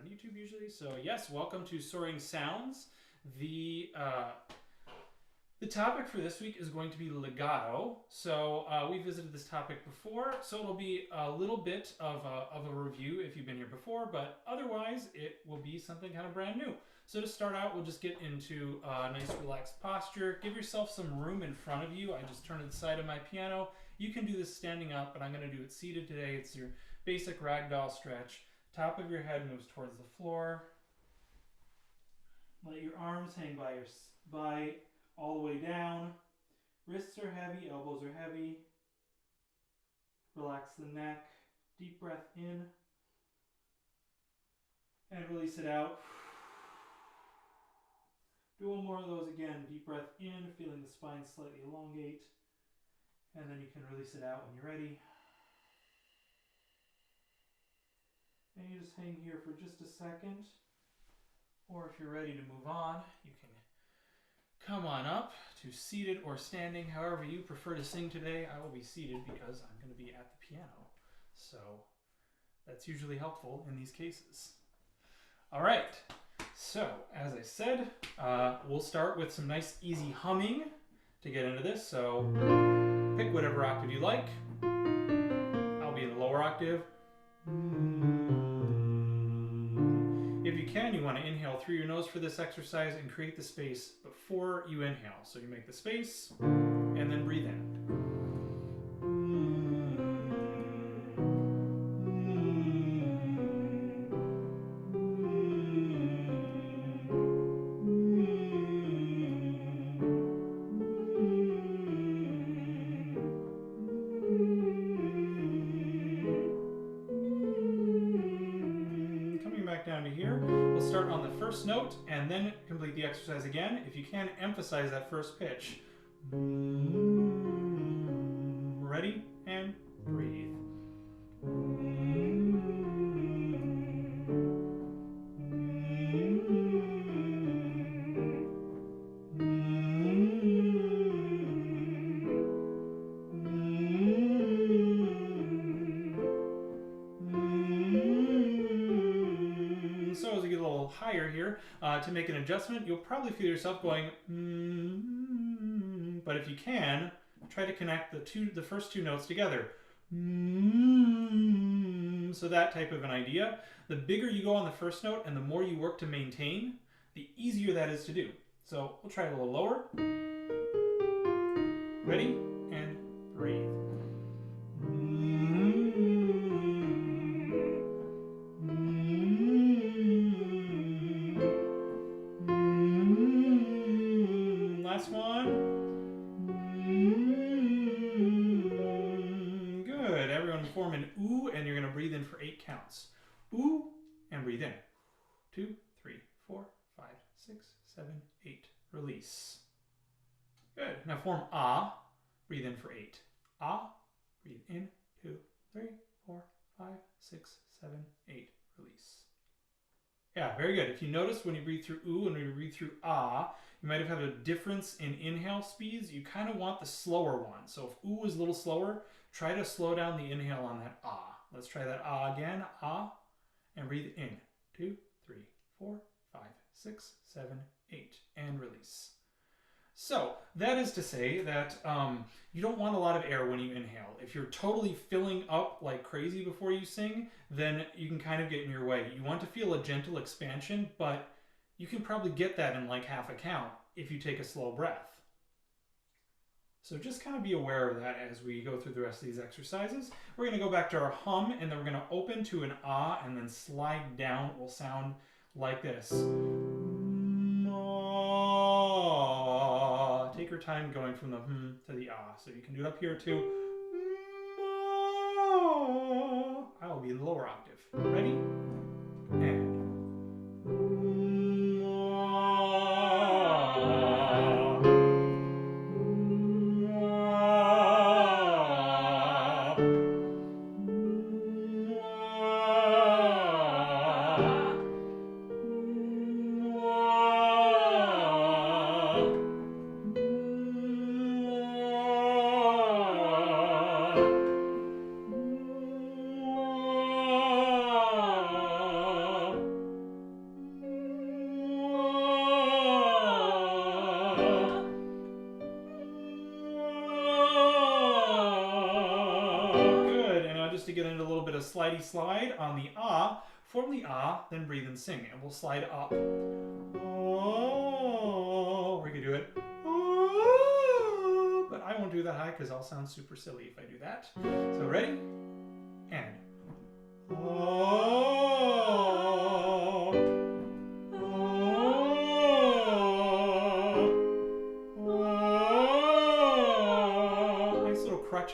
YouTube usually. So yes, welcome to Soaring Sounds. The topic for this week is going to be legato. So we visited this topic before, so it'll be a little bit of a review if you've been here before, but otherwise it will be something kind of brand new. So to start out, we'll just get into a nice relaxed posture. Give yourself some room in front of you. I just turned to the side of my piano. You can do this standing up, but I'm going to do it seated today. It's your basic ragdoll stretch. Top of your head moves towards the floor. Let your arms hang by all the way down. Wrists are heavy, elbows are heavy. Relax the neck. Deep breath in. And release it out. Do one more of those again. Deep breath in, feeling the spine slightly elongate. And then you can release it out when you're ready. And you just hang here for just a second. Or if you're ready to move on, you can come on up to seated or standing, however you prefer to sing today. I will be seated because I'm going to be at the piano. So that's usually helpful in these cases. All right. So as I said, we'll start with some nice easy humming to get into this. So pick whatever octave you like. I'll be in the lower octave. If you can, you want to inhale through your nose for this exercise and create the space before you inhale. So you make the space and then breathe in. Down to here. We'll start on the first note and then complete the exercise again. If you can, emphasize that first pitch. Ready? And breathe. So as you get a little higher here, to make an adjustment, you'll probably feel yourself going, but if you can, try to connect the first two notes together. So that type of an idea. The bigger you go on the first note and the more you work to maintain, the easier that is to do. So we'll try it a little lower. Ready? And breathe. Last one. Good. Everyone form an ooh, and you're going to breathe in for 8 counts. Ooh, and breathe in. 2, 3, 4, 5, 6, 7, 8. Release. Good. Now form ah. Breathe in for 8. Ah. Breathe in. 2, 3, 4, 5, 6, 7, 8. Release. Yeah, very good. If you notice when you breathe through ooh and when you breathe through ah, you might have had a difference in inhale speeds. You kind of want the slower one. So if ooh is a little slower, try to slow down the inhale on that ah. Let's try that ah again. Ah. And breathe in. 2, 3, 4, 5, 6, 7, 8. And release. So that is to say that you don't want a lot of air when you inhale. If you're totally filling up like crazy before you sing, then you can kind of get in your way. You want to feel a gentle expansion, but you can probably get that in like half a count if you take a slow breath. So just kind of be aware of that as we go through the rest of these exercises. We're going to go back to our hum, and then we're going to open to an ah, and then slide down. It will sound like this. Take your time going from the to the ah. So you can do it up here too. I will be in the lower octave. Ready? And of slidey slide on the ah. Form the ah, then breathe and sing. And we'll slide up. Oh, we can do it. Oh, but I won't do that high because I'll sound super silly if I do that. So ready? And. Oh.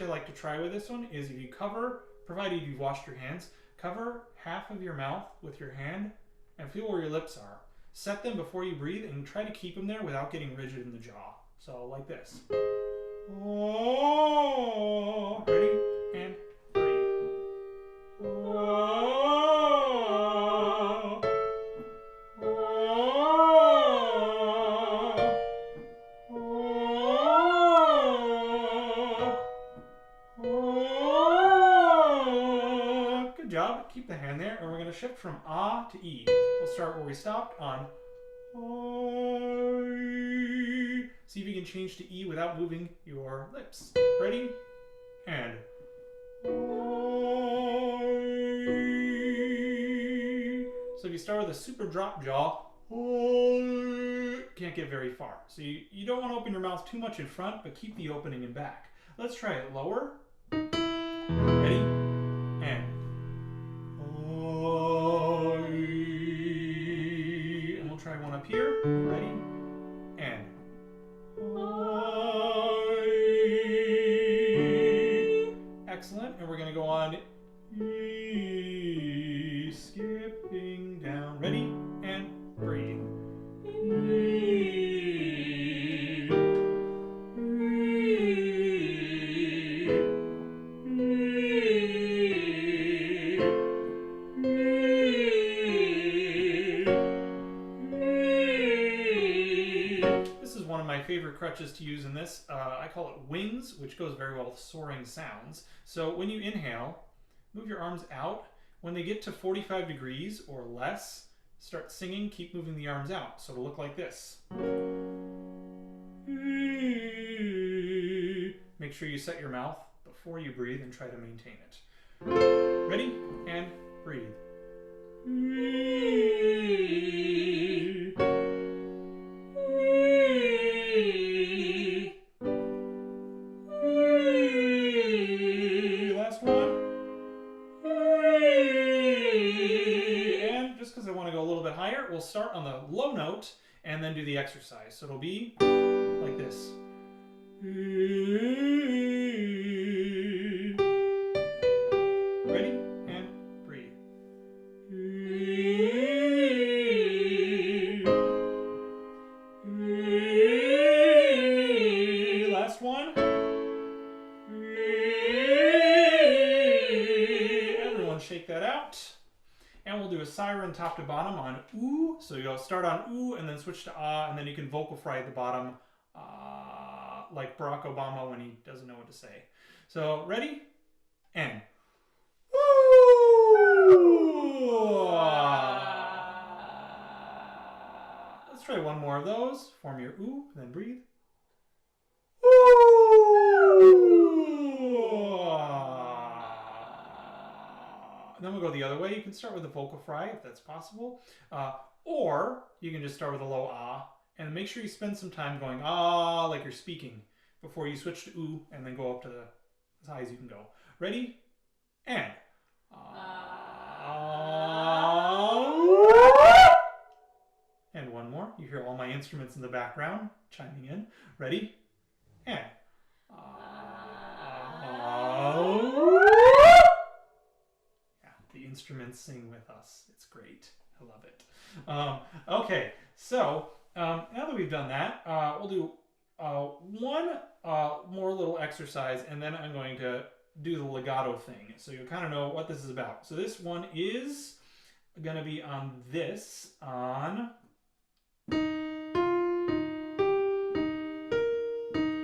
I like to try with this one is if you cover, provided you've washed your hands, cover half of your mouth with your hand and feel where your lips are. Set them before you breathe and try to keep them there without getting rigid in the jaw. So like this. Oh, ready? And breathe. Oh, keep the hand there, and we're going to shift from ah to e. We'll start where we stopped on I. See if you can change to e without moving your lips. Ready? And I. So if you start with a super drop jaw, can't get very far. So you don't want to open your mouth too much in front, but keep the opening in back. Let's try it lower. Ready? And try one up here. Ready? And excellent. And we're going to go on E, skipping down. Ready? And breathe. Favorite crutches to use in this. I call it wings, which goes very well with soaring sounds. So when you inhale, move your arms out. When they get to 45 degrees or less, start singing, keep moving the arms out. So it'll look like this. Make sure you set your mouth before you breathe and try to maintain it. Ready? And breathe. We'll start on the low note and then do the exercise. So it'll be like this. Ready? And breathe. Last one. Everyone shake that out. And we'll do a siren top to bottom on ooh. So you'll start on ooh and then switch to ah, and then you can vocal fry at the bottom like Barack Obama when he doesn't know what to say. So ready? And ooh. Let's try one more of those. Form your ooh, then breathe. Then we'll go the other way. You can start with a vocal fry if that's possible. Or you can just start with a low ah. And make sure you spend some time going ah like you're speaking before you switch to ooh and then go up to as high as you can go. Ready? And and one more. You hear all my instruments in the background chiming in. Ready? And the instruments sing with us. It's great. I love it. Okay, so now that we've done that, we'll do one more little exercise, and then I'm going to do the legato thing, so you'll kind of know what this is about. So this one is going to be on this, and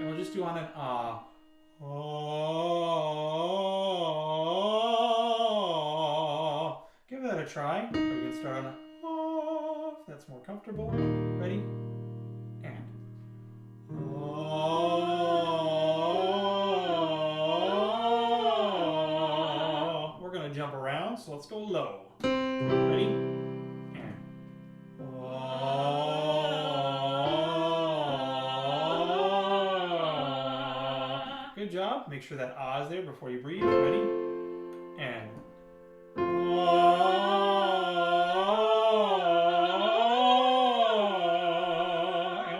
we'll just do on an ah. Give that a try. Or you can start on a ah if that's more comfortable. Ready? And we're going to jump so let's go low. Ready? And good job. Make sure that ah is there before you breathe. Ready? And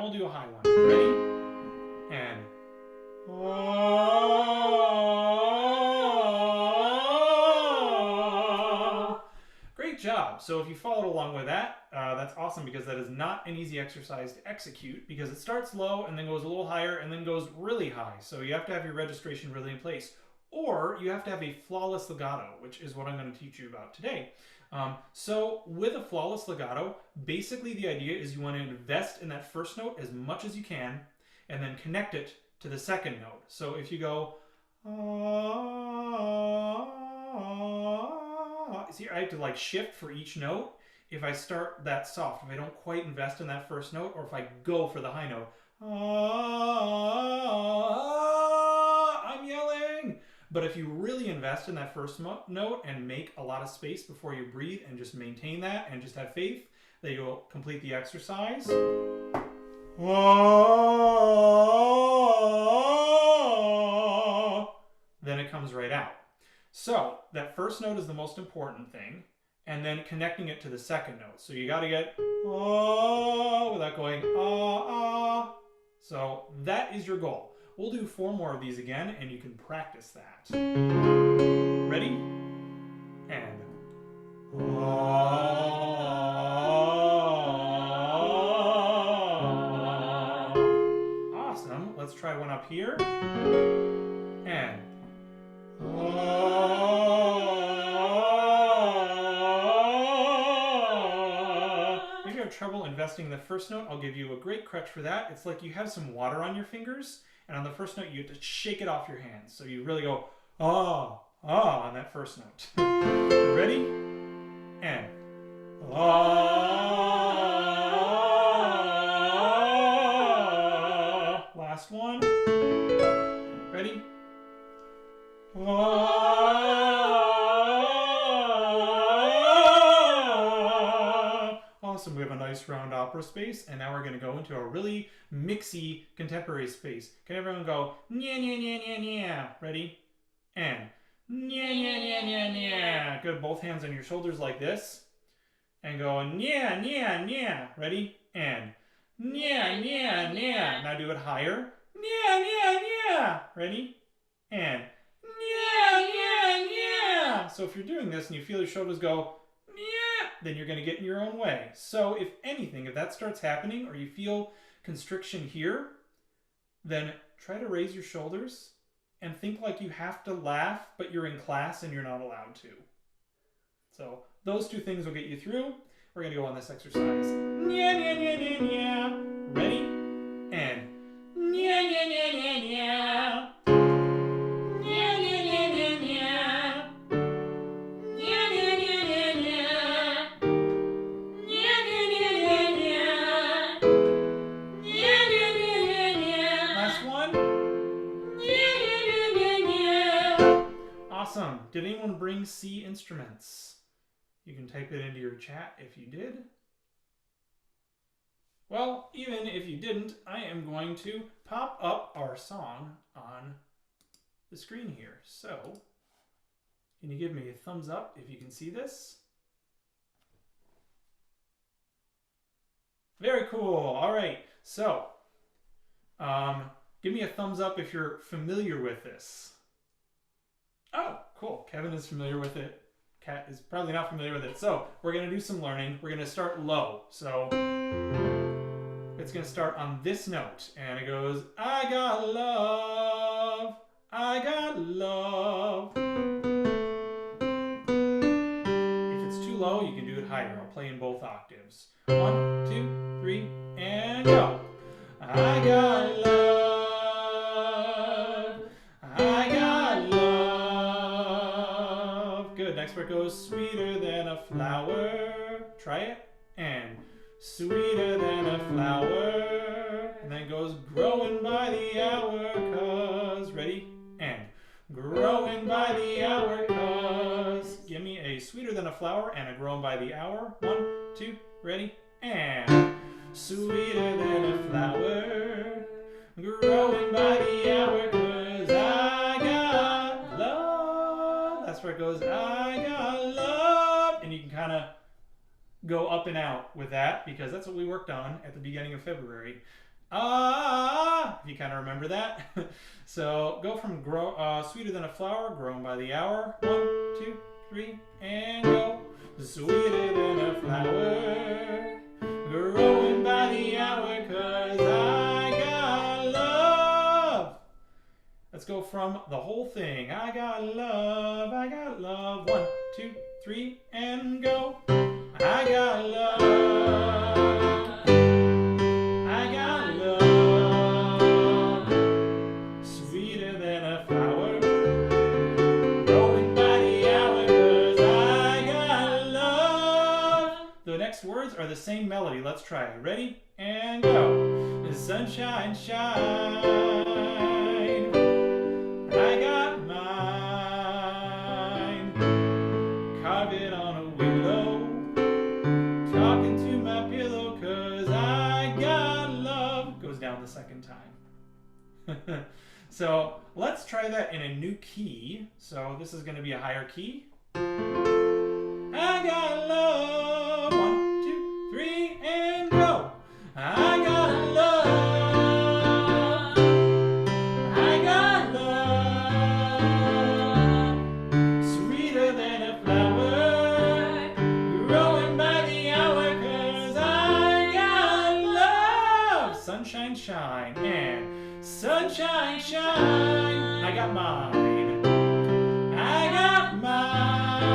we'll do a high one. Ready? And great job. So if you followed along with that, that's awesome, because that is not an easy exercise to execute, because it starts low and then goes a little higher and then goes really high. So you have to have your registration really in place. Or you have to have a flawless legato, which is what I'm going to teach you about today. So with a flawless legato, basically the idea is you want to invest in that first note as much as you can and then connect it to the second note. So if you go, see, I have to like shift for each note. If I start that soft, if I don't quite invest in that first note, or if I go for the high note, I'm yelling. But if you really invest in that first note and make a lot of space before you breathe and just maintain that and just have faith that you'll complete the exercise, then it comes right out. So that first note is the most important thing, and then connecting it to the second note. So you got to get without going So that is your goal. We'll do 4 more of these again, and you can practice that. Ready? And awesome. Let's try one up here. And if you have trouble investing in the first note, I'll give you a great crutch for that. It's like you have some water on your fingers, and on the first note you have to shake it off your hands. So you really go on that first note. Ready? And last one. Ready? Awesome, we have a nice round opera space, and now we're going to go into a really mixy contemporary space. Can everyone go nya nya nya nya nya? Ready? And nya nya nya nya nya. Good, both hands on your shoulders like this. And go nya nya nya. Ready? And nya nya nya. Now do it higher. Nya nya nya. Ready? And nya nya nya. So if you're doing this and you feel your shoulders go nya, then you're going to get in your own way. So if anything, if that starts happening or you feel constriction here, then try to raise your shoulders and think like you have to laugh, but you're in class and you're not allowed to. So those 2 things will get you through. We're going to go on this exercise. Nya nya nya nya nya. Ready? And nya nya nya nya nya. Nya nya nya nya nya. Nya nya nya nya nya. Nya nya nya nya nya. Nya nya nya nya nya. Last one. Nya nya nya nya nya. Awesome. Did anyone bring C instruments? You can type it into your chat if you did. Well, even if you didn't, I am going to pop up our song on the screen here. So, can you give me a thumbs up if you can see this? Very cool. All right. So, give me a thumbs up if you're familiar with this. Oh, cool. Kevin is familiar with it. Kat is probably not familiar with it. So we're going to do some learning. We're going to start low. So it's going to start on this note. And it goes, I got love. I got love. If it's too low, you can do it higher. I'll play in both octaves. 1, 2, 3, and go. I got love. I got love. Good. Next part goes sweeter than a flower. Try it. And sweeter than a flower. And then it goes growing by the hour. Cause ready? And growing by the hour. Cause give me a a sweeter than a flower and a growing by the hour. 1, 2, ready, and sweeter than a flower, growing by the hour, 'cause I got love. That's where it goes, I got love. And you can kind of go up and out with that because that's what we worked on at the beginning of February. If you kind of remember that. So go from sweeter than a flower, growing by the hour. 1, 2, 3, and go. Sweeter than a flower, growing by the hour, 'cause I got love. Let's go from the whole thing. I got love, I got love. 1, 2, 3, and go. I got love, I got love, sweeter than a flower, growing by the hour, 'cause I got love. The next words are the same melody. Let's try it. Ready? And go. Sunshine, shine, I got mine, carve it on a willow, talking to my pillow, 'cause I got love. Goes down the second time. So let's try that in a new key. So this is going to be a higher key. I got love. 1, 2, 3, and go. I got love. I got love. Sweeter than a flower, growing by the hour, 'cause I got love. Sunshine, shine, and sunshine, shine. I got mine. I got mine.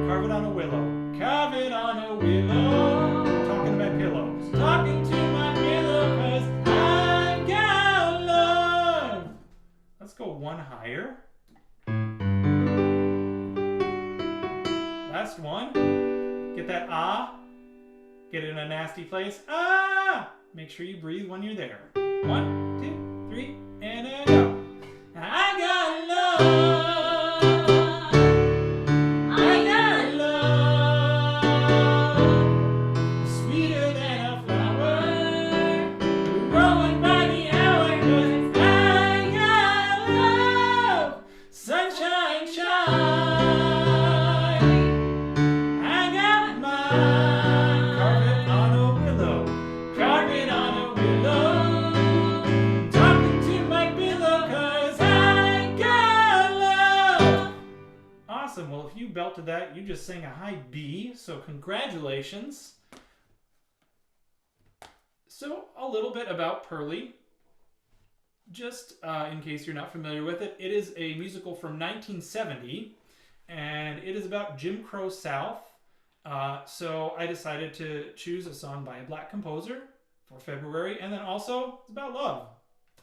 Carve it on a willow. Carve it on a willow. Talking to my pillow. Talking to my pillow, 'cause I got love. Let's go one higher. Last one. Get that ah. Get it in a nasty place. Ah! Make sure you breathe when you're there. 1, 2, 3, and a go. I got love. I got love. Sweeter than a flower, growing by the hour, 'cause I got love. Sunshine, shine. I got mine. Carve it on a willow. Carve it on a willow. Talking to my pillow, 'cause I got love. Awesome. Well, if you belted that, you just sang a high B, so congratulations. So a little bit about Pearly. Just in case you're not familiar with it, it is a musical from 1970, and it is about Jim Crow South. So I decided to choose a song by a black composer for February, and then also it's about love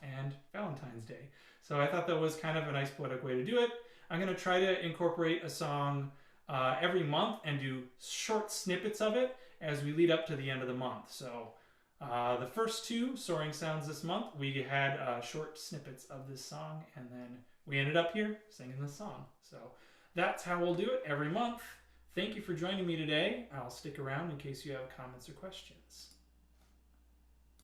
and Valentine's Day. So I thought that was kind of a nice poetic way to do it. I'm going to try to incorporate a song every month and do short snippets of it as we lead up to the end of the month. So the first two Soaring Sounds this month, we had short snippets of this song, and then we ended up here singing this song. So that's how we'll do it every month. Thank you for joining me today. I'll stick around in case you have comments or questions.